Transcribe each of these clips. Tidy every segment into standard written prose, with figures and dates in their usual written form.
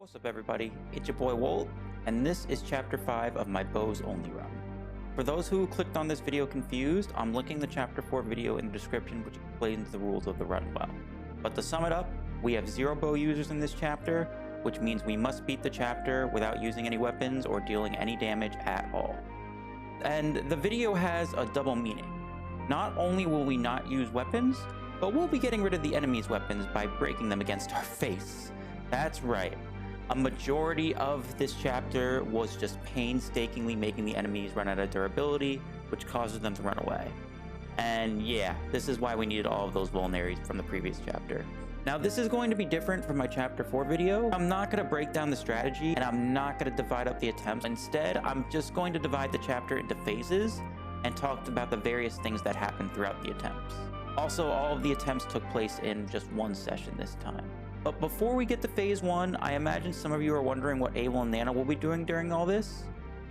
What's up everybody, it's your boy Wolt, and this is chapter 5 of my bows only run. For those who clicked on this video confused, I'm linking the chapter 4 video in the description which explains the rules of the run well. But to sum it up, we have 0 bow users in this chapter, which means we must beat the chapter without using any weapons or dealing any damage at all. And the video has a double meaning. Not only will we not use weapons, but we'll be getting rid of the enemy's weapons by breaking them against our face. That's right. A majority of this chapter was just painstakingly making the enemies run out of durability, which causes them to run away. And yeah, this is why we needed all of those vulneraries from the previous chapter. Now this is going to be different from my chapter 4 video. I'm not going to break down the strategy, and I'm not going to divide up the attempts. Instead, I'm just going to divide the chapter into phases and talk about the various things that happened throughout the attempts. Also, all of the attempts took place in just one session this time. But before we get to phase 1, I imagine some of you are wondering what Abel and Nana will be doing during all this.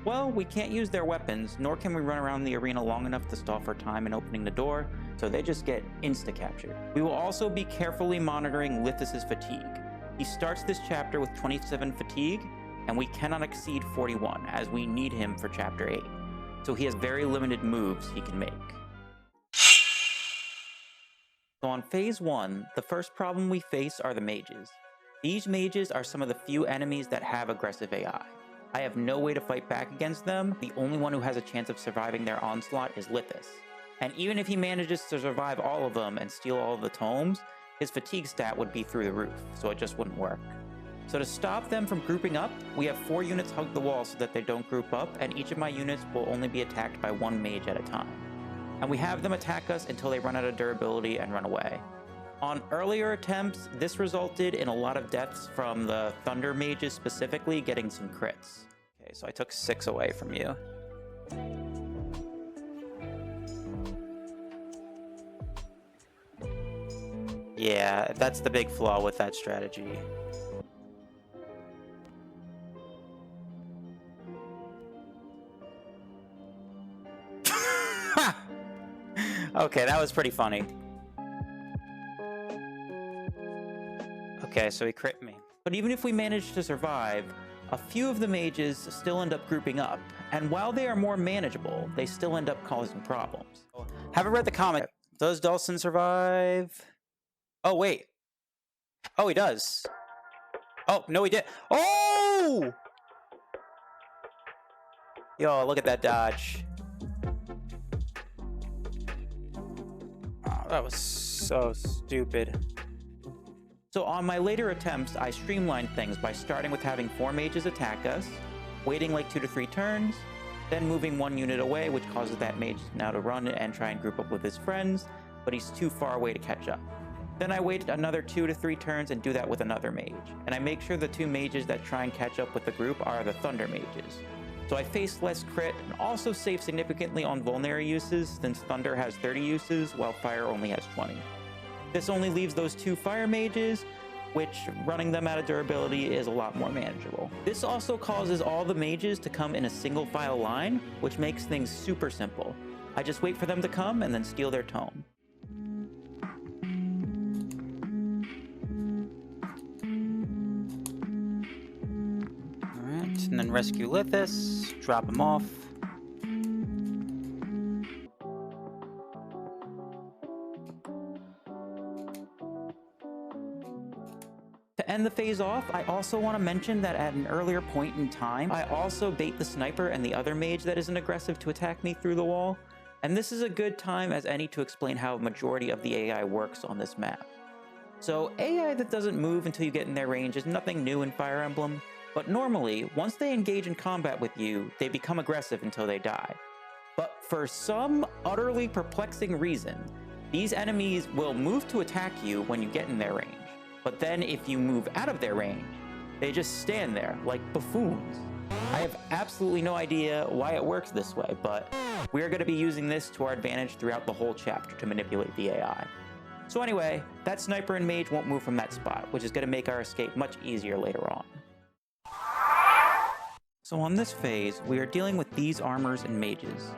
Well, we can't use their weapons, nor can we run around the arena long enough to stall for time in opening the door, so they just get insta-captured. We will also be carefully monitoring Lithis' fatigue. He starts this chapter with 27 fatigue, and we cannot exceed 41, as we need him for chapter 8. So he has very limited moves he can make. So on phase 1, the first problem we face are the mages. These mages are some of the few enemies that have aggressive AI. I have no way to fight back against them. The only one who has a chance of surviving their onslaught is Lithis. And even if he manages to survive all of them and steal all of the tomes, his fatigue stat would be through the roof, so it just wouldn't work. So to stop them from grouping up, we have 4 units hug the wall so that they don't group up, and each of my units will only be attacked by 1 mage at a time. And we have them attack us until they run out of durability and run away. On earlier attempts, this resulted in a lot of deaths from the Thunder Mages specifically getting some crits. Okay, so I took 6 away from you. Yeah, that's the big flaw with that strategy. Okay, that was pretty funny. Okay, so he crit me. But even if we manage to survive, a few of the mages still end up grouping up, and while they are more manageable, they still end up causing problems. Haven't read the comic. Does Dawson survive? Oh, wait. Oh, he does. Oh, no, he did. Oh! Yo, look at that dodge. That was so stupid. So on my later attempts, I streamlined things by starting with having 4 mages attack us, waiting like 2 to 3 turns, then moving 1 unit away, which causes that mage now to run and try and group up with his friends, but he's too far away to catch up. Then I wait another 2 to 3 turns and do that with another mage, and I make sure the 2 mages that try and catch up with the group are the Thunder Mages. So I face less crit and also save significantly on vulnerary uses, since Thunder has 30 uses while Fire only has 20. This only leaves those 2 Fire Mages, which running them out of durability is a lot more manageable. This also causes all the mages to come in a single file line, which makes things super simple. I just wait for them to come and then steal their tome. And then rescue Lithis, drop him off. To end the phase off, I also want to mention that at an earlier point in time, I also bait the sniper and the other mage that isn't aggressive to attack me through the wall. And this is a good time as any to explain how a majority of the AI works on this map. So AI that doesn't move until you get in their range is nothing new in Fire Emblem. But normally, once they engage in combat with you, they become aggressive until they die. But for some utterly perplexing reason, these enemies will move to attack you when you get in their range. But then if you move out of their range, they just stand there like buffoons. I have absolutely no idea why it works this way, but we're going to be using this to our advantage throughout the whole chapter to manipulate the AI. So anyway, that sniper and mage won't move from that spot, which is going to make our escape much easier later on. So on this phase, we are dealing with these armors and mages.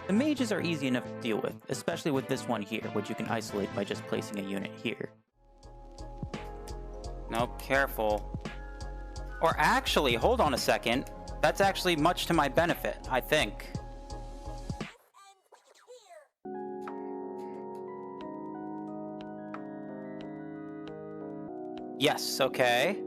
The mages are easy enough to deal with, especially with this one here, which you can isolate by just placing a unit here. Nope, careful. Or actually, hold on a second. That's actually much to my benefit, I think. Yes, okay.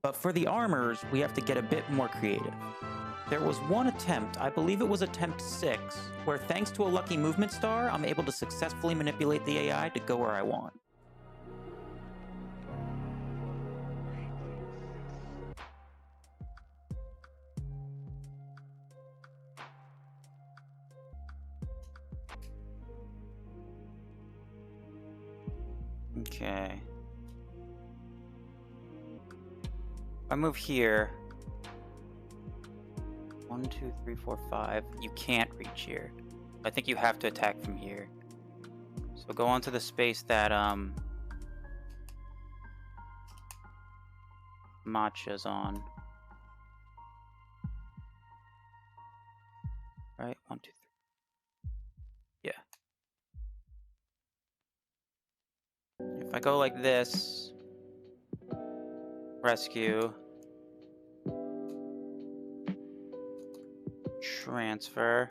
But for the armors, we have to get a bit more creative. There was one attempt, I believe it was attempt 6, where thanks to a lucky movement star, I'm able to successfully manipulate the AI to go where I want. Okay. If I move here, 1, 2, 3, 4, 5. You can't reach here. I think you have to attack from here. So go onto the space that Matcha's on. Right? 1, 2, 3. Yeah. If I go like this, rescue, transfer.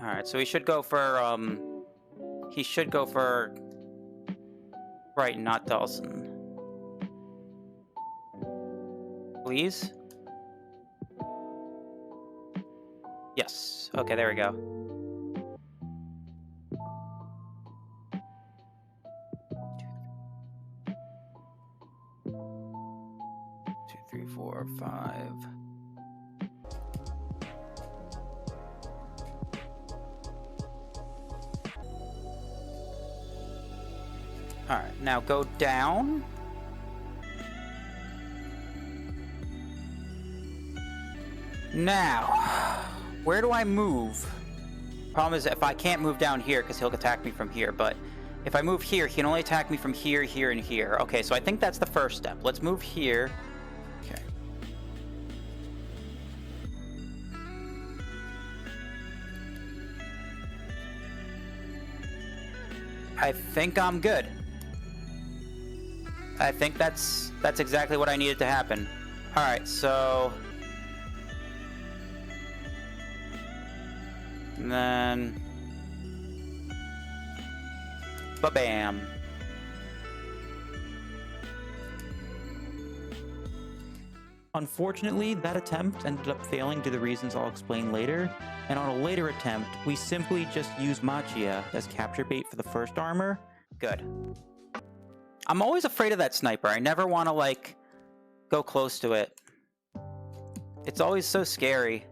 Alright, so he should go for Brighton, not Dawson. Please? Yes. Okay, there we go. 2, 3, 4, 5. Alright, now go down. Now, where do I move? Problem is, if I can't move down here, because he'll attack me from here, but if I move here, he can only attack me from here, here, and here. Okay, so I think that's the first step. Let's move here. Okay. I think I'm good. I think that's exactly what I needed to happen. Alright, so... And then... Ba-bam. Unfortunately, that attempt ended up failing due to the reasons I'll explain later, and on a later attempt, we simply just used Machia as capture bait for the first armor. Good. I'm always afraid of that sniper. I never want to, like, go close to it. It's always so scary.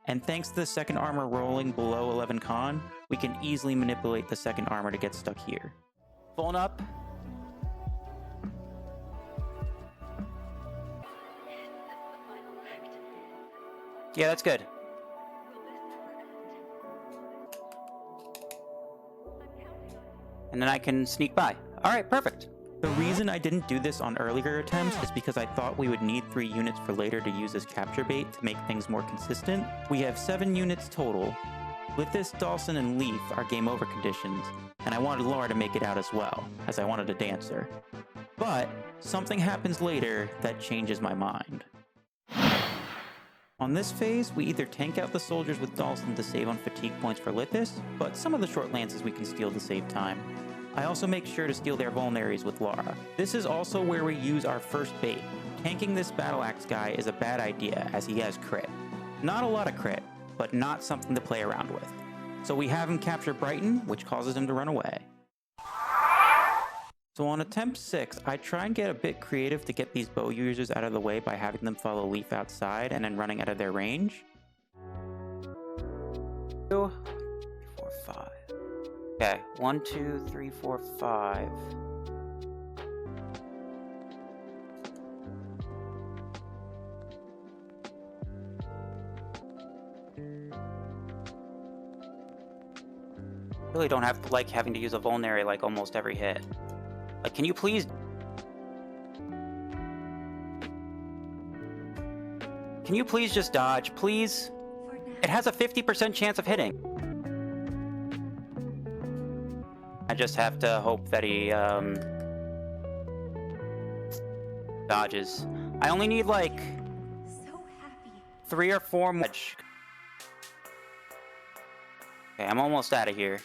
And thanks to the second armor rolling below 11 con, we can easily manipulate the second armor to get stuck here. Phone up. Yeah, that's good. And then I can sneak by. Alright, perfect. The reason I didn't do this on earlier attempts is because I thought we would need 3 units for later to use as capture bait to make things more consistent. We have 7 units total. With this, Dawson and Leaf are game over conditions, and I wanted Laura to make it out as well, as I wanted a dancer. But something happens later that changes my mind. On this phase, we either tank out the soldiers with Dawson to save on fatigue points for Lithis, but some of the short lances we can steal to save time. I also make sure to steal their vulnaries with Lara. This is also where we use our first bait. Tanking this battle axe guy is a bad idea as he has crit. Not a lot of crit, but not something to play around with. So we have him capture Brighton, which causes him to run away. So on attempt 6, I try and get a bit creative to get these bow users out of the way by having them follow Leaf outside and then running out of their range. 2, 4, 5. Okay, 1, 2, 3, 4, 5. Really don't have to like having to use a vulnerary like almost every hit. Like, can you please... Can you please just dodge, please? It has a 50% chance of hitting. I just have to hope that he, dodges. I only need, like, 3 or 4 more. Okay, I'm almost out of here.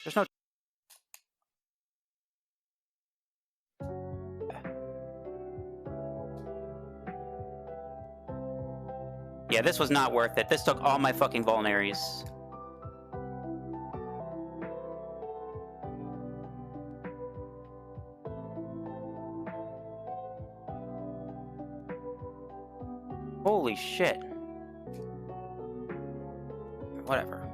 There's no... Yeah, this was not worth it. This took all my fucking vulneraries. Holy shit. Whatever.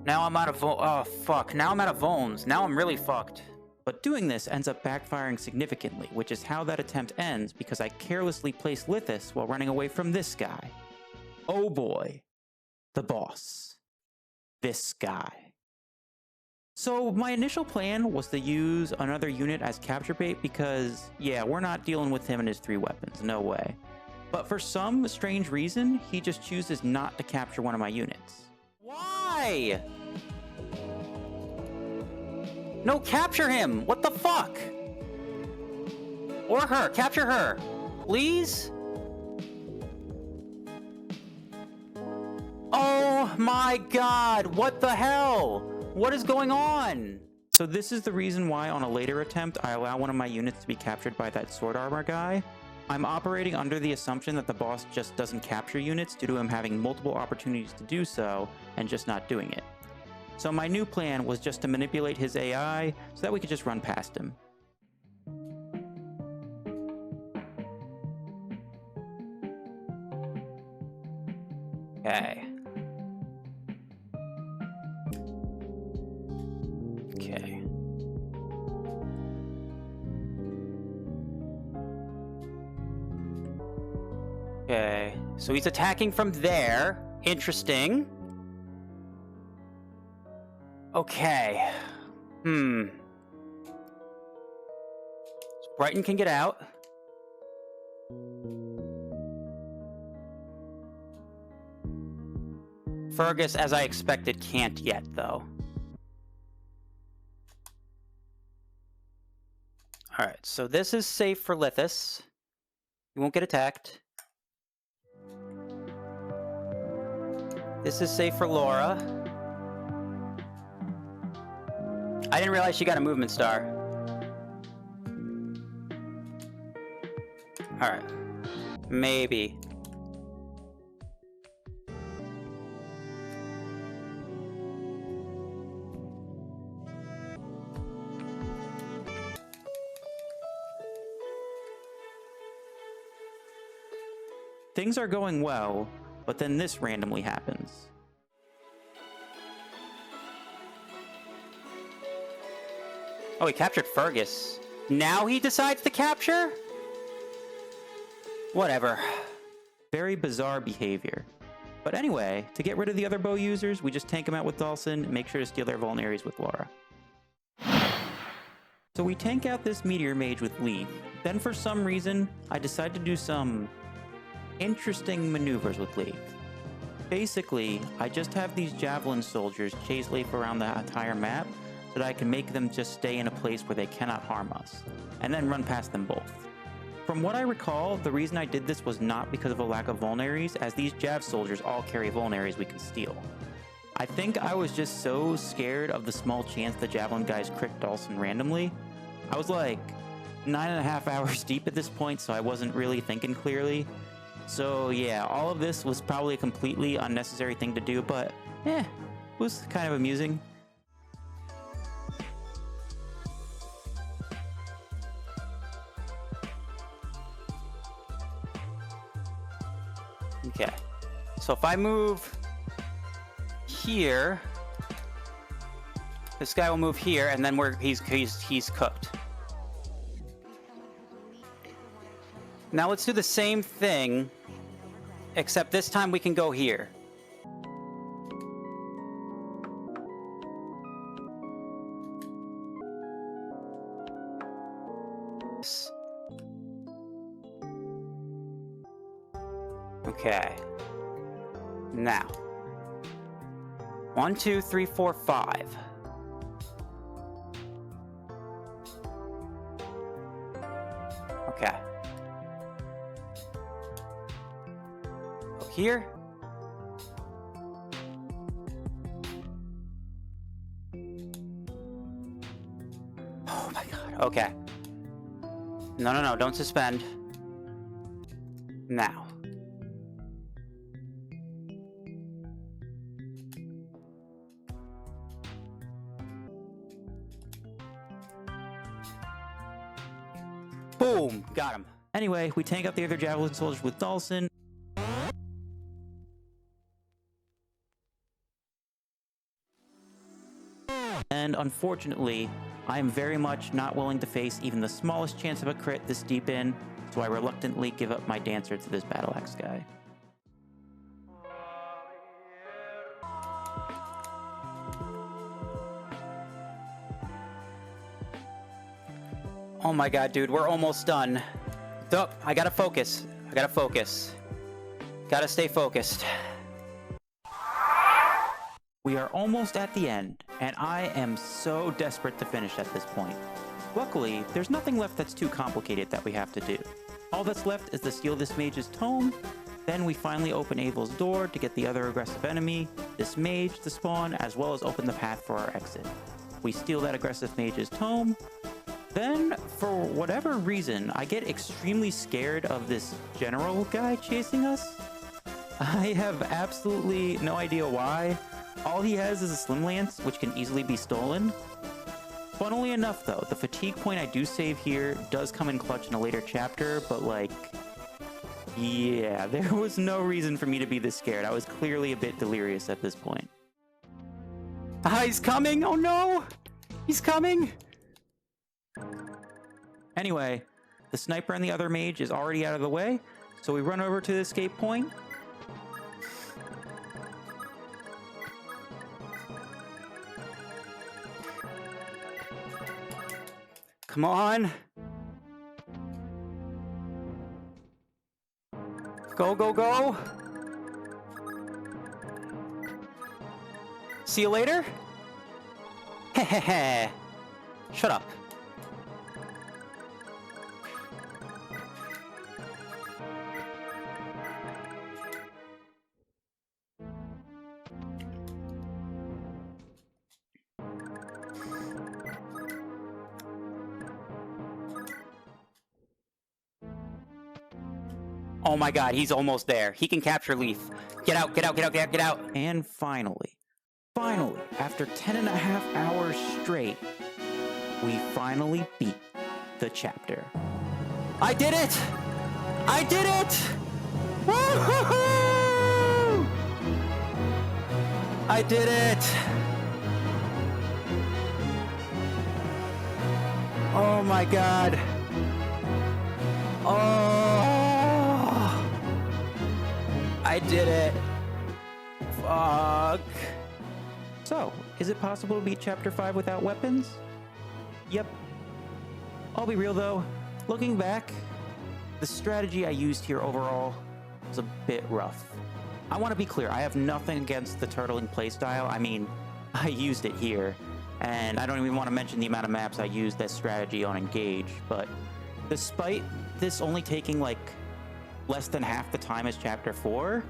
Now I'm out of oh fuck, now I'm out of vulns. Now I'm really fucked. But doing this ends up backfiring significantly, which is how that attempt ends because I carelessly placed Lithis while running away from this guy. Oh boy. The boss. This guy. So my initial plan was to use another unit as capture bait because, yeah, we're not dealing with him and his 3 weapons, no way. But for some strange reason, he just chooses not to capture one of my units. Why? No, capture him! What the fuck? Or her, capture her. Please? Oh my god, what the hell? What is going on? So this is the reason why on a later attempt, I allow one of my units to be captured by that sword armor guy. I'm operating under the assumption that the boss just doesn't capture units due to him having multiple opportunities to do so and just not doing it. So my new plan was just to manipulate his AI so that we could just run past him. Okay. Okay. Okay, so he's attacking from there. Interesting. Okay. So Brighton can get out. Fergus, as I expected, can't yet, though. Alright, so this is safe for Lithis. He won't get attacked. This is safe for Laura. I didn't realize she got a movement star. Alright. Maybe. Things are going well, but then this randomly happens. Oh, he captured Fergus. Now he decides to capture? Whatever. Very bizarre behavior. But anyway, to get rid of the other bow users, we just tank them out with Dawson and make sure to steal their vulneraries with Laura. So we tank out this meteor mage with Leaf. Then for some reason, I decide to do some interesting maneuvers with Leaf. Basically, I just have these javelin soldiers chase Leaf around the entire map so that I can make them just stay in a place where they cannot harm us, and then run past them both. From what I recall, the reason I did this was not because of a lack of vulneraries, as these Jav soldiers all carry vulneraries we can steal. I think I was just so scared of the small chance the Javelin guys crit Dawson randomly. I was like 9.5 hours deep at this point, so I wasn't really thinking clearly. So yeah, all of this was probably a completely unnecessary thing to do, but it was kind of amusing. Okay. So if I move here, this guy will move here, and then he's cooked. Now let's do the same thing, except this time we can go here. Okay. Now. 1, 2, 3, 4, 5. Okay. Go here. Oh my god. Okay. No, don't suspend. Now. Boom! Got him. Anyway, we tank up the other javelin soldiers with Dawson. And unfortunately, I am very much not willing to face even the smallest chance of a crit this deep in, so I reluctantly give up my dancer to this battle axe guy. Oh my god, dude, we're almost done. Duh, I gotta focus. Gotta stay focused. We are almost at the end, and I am so desperate to finish at this point. Luckily, there's nothing left that's too complicated that we have to do. All that's left is to steal this mage's tome, then we finally open Avel's door to get the other aggressive enemy, this mage to spawn, as well as open the path for our exit. We steal that aggressive mage's tome, then, for whatever reason, I get extremely scared of this general guy chasing us. I have absolutely no idea why. All he has is a slim lance, which can easily be stolen. Funnily enough, though, the fatigue point I do save here does come in clutch in a later chapter, but like, yeah, there was no reason for me to be this scared. I was clearly a bit delirious at this point. Ah, he's coming! Oh no! He's coming! Anyway, the sniper and the other mage is already out of the way, so we run over to the escape point. Come on! Go, go, go! See you later? Hehehe. Shut up. Oh my god, he's almost there. He can capture Leaf. Get out, get out, get out, get out, get out. And finally, after 10.5 hours straight, we finally beat the chapter. I did it! I did it! Woo-hoo-hoo! I did it! Oh my god. Oh! I did it. Fuck. So, is it possible to beat Chapter 5 without weapons? Yep. I'll be real though, looking back, the strategy I used here overall was a bit rough. I want to be clear, I have nothing against the turtling playstyle. I mean, I used it here, and I don't even want to mention the amount of maps I used this strategy on Engage, but despite this only taking like less than half the time as Chapter 4,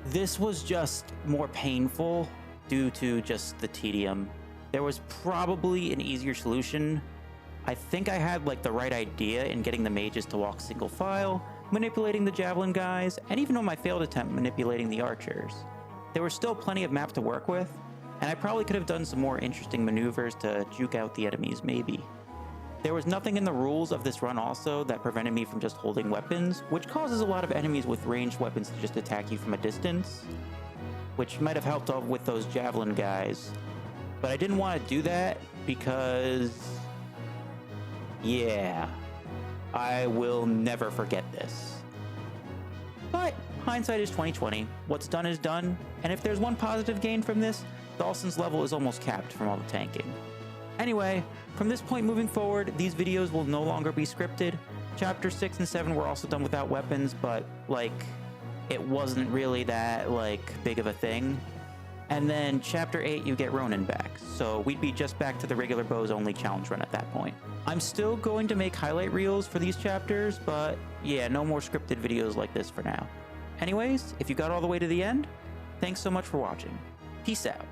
this was just more painful due to just the tedium. There was probably an easier solution. I think I had like the right idea in getting the mages to walk single file, manipulating the javelin guys, and even on my failed attempt manipulating the archers. There was still plenty of map to work with, and I probably could have done some more interesting maneuvers to juke out the enemies maybe. There was nothing in the rules of this run also that prevented me from just holding weapons, which causes a lot of enemies with ranged weapons to just attack you from a distance, which might have helped out with those javelin guys. But I didn't want to do that because, yeah, I will never forget this. But hindsight is 2020. What's done is done. And if there's one positive gain from this, Dawson's level is almost capped from all the tanking. Anyway, from this point moving forward, these videos will no longer be scripted. Chapter 6 and 7 were also done without weapons, but, like, it wasn't really that, like, big of a thing. And then Chapter 8, you get Ronin back, so we'd be just back to the regular bows only challenge run at that point. I'm still going to make highlight reels for these chapters, but yeah, no more scripted videos like this for now. Anyways, if you got all the way to the end, thanks so much for watching. Peace out.